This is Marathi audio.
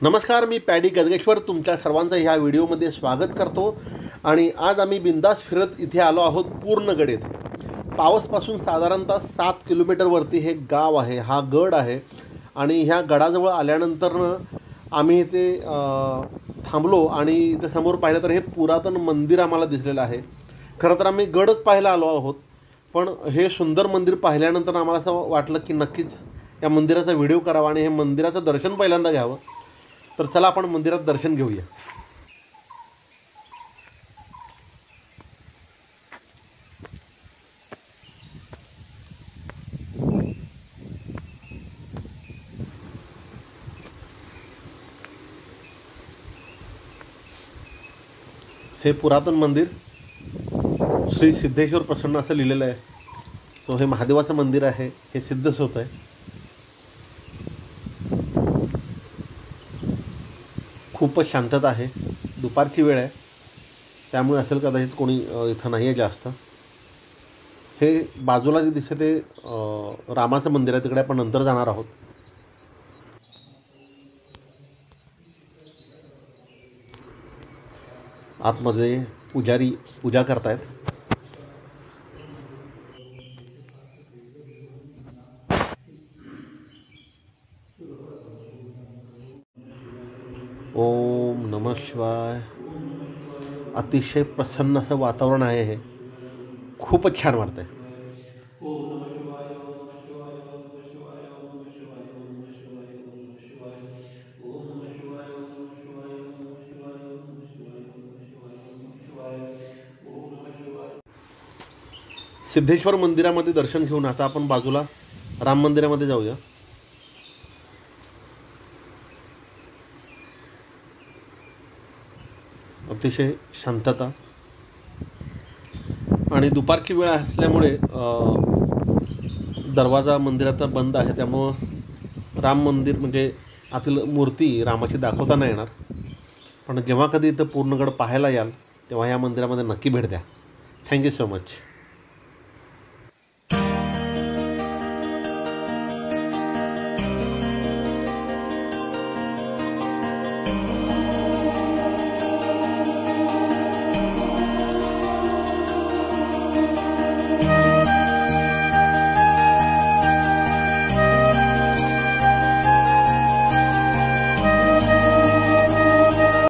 नमस्कार, मी पॅडी गजगेश्वर तुमच्या सर्वांचं ह्या व्हिडिओमध्ये स्वागत करतो। आणि आज आम्ही बिंदास फिरत इथे आलो आहोत पूर्णगड येथे। पावसपासून साधारणतः 7 किलोमीटरवरती हे गाव आहे, हा गड आहे। आणि ह्या गडाजवळ आल्यानंतर आम्ही इथे थांबलो आणि इथे समोर पाहिलं तर हे पुरातन मंदिर आम्हाला दिसलेलं आहे। खरं तर आम्ही गडच पाहायला आलो आहोत, पण हे सुंदर मंदिर पाहिल्यानंतर आम्हाला असं वाटलं की नक्कीच या मंदिराचा व्हिडिओ करावा आणि हे मंदिराचं दर्शन पहिल्यांदा घ्यावं। तर चला आपण मंदिरात दर्शन घेऊया। हे पुरातन मंदिर श्री सिद्धेश्वर प्रसन्न असं लिहिलेलं आहे। सो हे महादेवाचं मंदिर आहे, हे सिद्धच होत आहे। खूपच शांतता आहे, दुपारची वेळ आहे त्यामुळे असेल कदाचित कोणी इथं नाही आहे जास्त। हे बाजूला जे दिसते ते रामाचं मंदिर आहे, तिकडे आपण नंतर जाणार आहोत। आतमध्ये पुजारी पूजा करतायत। ओम नमः शिवाय। अतिशय प्रसन्न असं वातावरण आहे, हे खूपच छान वाटतंय। सिद्धेश्वर मंदिरामध्ये दर्शन घेऊन आता आपण बाजूला राम मंदिरामध्ये जाऊया। अतिशय शांतता आणि दुपारची वेळ असल्यामुळे दरवाजा मंदिराचा बंद आहे, त्यामुळं राम मंदिर म्हणजे आतील मूर्ती रामाची दाखवता नाही येणार। पण जेव्हा कधी इथं पूर्णगड पाहायला याल तेव्हा या मंदिरामध्ये नक्की भेट द्या। Thank you so much.